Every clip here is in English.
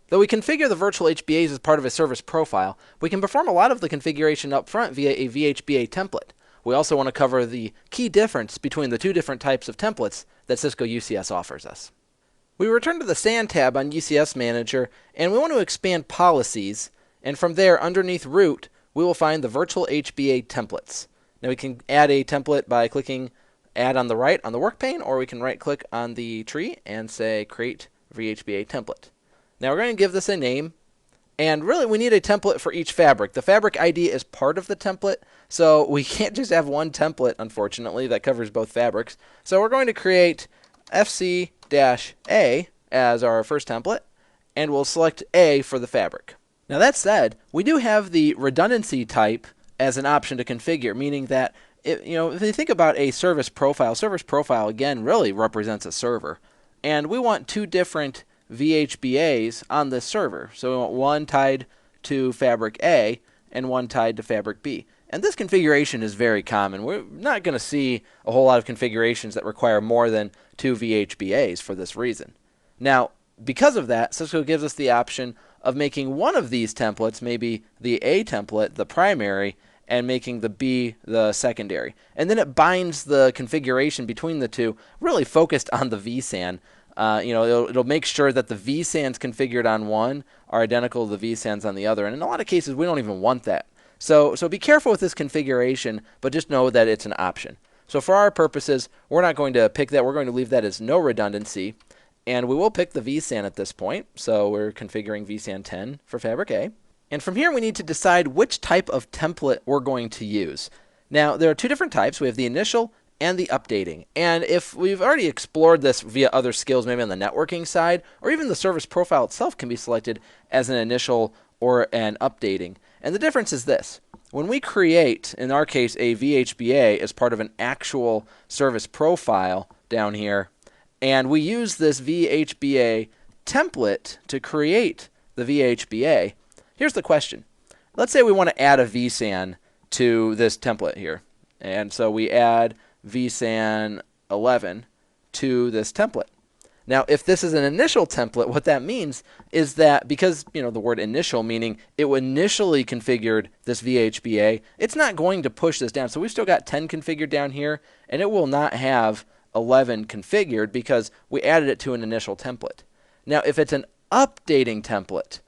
Though we configure the virtual HBAs as part of a service profile, we can perform a lot of the configuration up front via a vHBA template. We also want to cover the key difference between the two different types of templates that Cisco UCS offers us. We return to the SAN tab on UCS Manager, and we want to expand policies, and from there, underneath root, we will find the virtual HBA templates. Now we can add a template by clicking add on the right on the work pane, or we can right click on the tree and say create vHBA template. Now we're going to give this a name, and really we need a template for each fabric. The fabric ID is part of the template, so we can't just have one template, unfortunately, that covers both fabrics. So we're going to create FC-A as our first template, and we'll select A for the fabric. Now that said, we do have the redundancy type as an option to configure, meaning that if you think about a service profile again really represents a server, and we want two different vHBAs on this server. So we want one tied to fabric A and one tied to fabric B. And this configuration is very common. We're not going to see a whole lot of configurations that require more than two vHBAs for this reason. Now, because of that, Cisco gives us the option of making one of these templates, maybe the A template, the primary, and making the B the secondary. And then it binds the configuration between the two, really focused on the vSAN. It'll make sure that the vSANs configured on one are identical to the vSANs on the other. And in a lot of cases, we don't even want that. So be careful with this configuration, but just know that it's an option. So for our purposes, we're not going to pick that. We're going to leave that as no redundancy. And we will pick the vSAN at this point. So we're configuring vSAN 10 for fabric A. And from here, we need to decide which type of template we're going to use. Now, there are two different types. We have the initial and the updating. And if we've already explored this via other skills, maybe on the networking side, or even the service profile itself can be selected as an initial or an updating. And the difference is this. When we create, in our case, a vHBA as part of an actual service profile down here, and we use this vHBA template to create the vHBA, here's the question. Let's say we want to add a vSAN to this template here. And so we add vSAN 11 to this template. Now, if this is an initial template, what that means is that because, the word initial meaning it initially configured this vHBA, it's not going to push this down. So we've still got 10 configured down here, and it will not have 11 configured because we added it to an initial template. Now, if it's an updating template,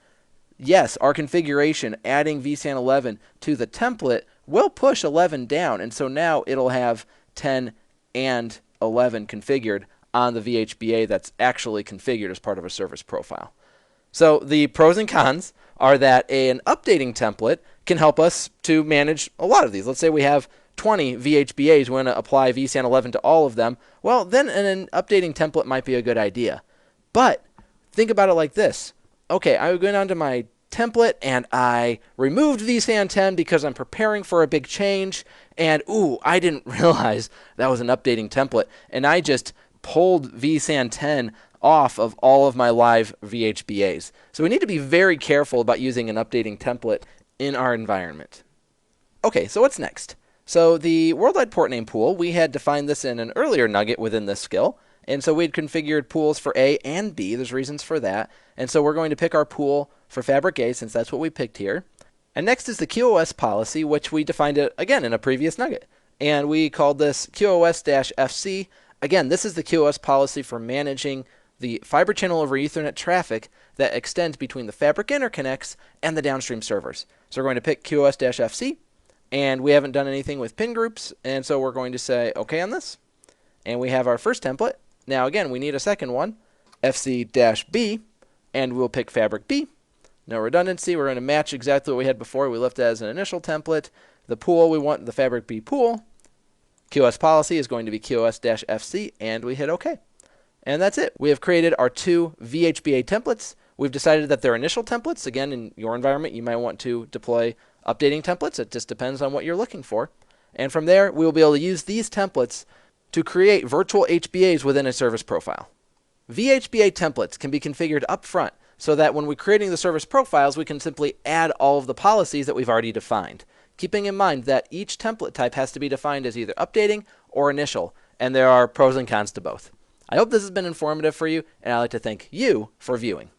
yes, our configuration, adding vSAN 11 to the template, will push 11 down. And so now it'll have 10 and 11 configured on the vHBA that's actually configured as part of a service profile. So the pros and cons are that an updating template can help us to manage a lot of these. Let's say we have 20 vHBAs, we want to apply vSAN 11 to all of them. Well, then an updating template might be a good idea. But think about it like this. Okay, I went onto my template and I removed vSAN 10 because I'm preparing for a big change, and I didn't realize that was an updating template, and I just pulled vSAN 10 off of all of my live vHBAs. So we need to be very careful about using an updating template in our environment. Okay, so what's next? So the worldwide port name pool, we had defined this in an earlier nugget within this skill. And so we had configured pools for A and B. There's reasons for that. And so we're going to pick our pool for fabric A since that's what we picked here. And next is the QoS policy, which we defined it again in a previous nugget. And we called this QoS-FC. Again, this is the QoS policy for managing the fiber channel over Ethernet traffic that extends between the fabric interconnects and the downstream servers. So we're going to pick QoS-FC. And we haven't done anything with pin groups. And so we're going to say OK on this. And we have our first template. Now, again, we need a second one, FC-B, and we'll pick fabric B. No redundancy. We're going to match exactly what we had before. We left it as an initial template. The pool, we want the fabric B pool. QoS policy is going to be QoS-FC, and we hit OK. And that's it. We have created our two vHBA templates. We've decided that they're initial templates. Again, in your environment, you might want to deploy updating templates. It just depends on what you're looking for. And from there, we will be able to use these templates to create virtual HBAs within a service profile. vHBA templates can be configured up front so that when we're creating the service profiles, we can simply add all of the policies that we've already defined, keeping in mind that each template type has to be defined as either updating or initial, and there are pros and cons to both. I hope this has been informative for you, and I'd like to thank you for viewing.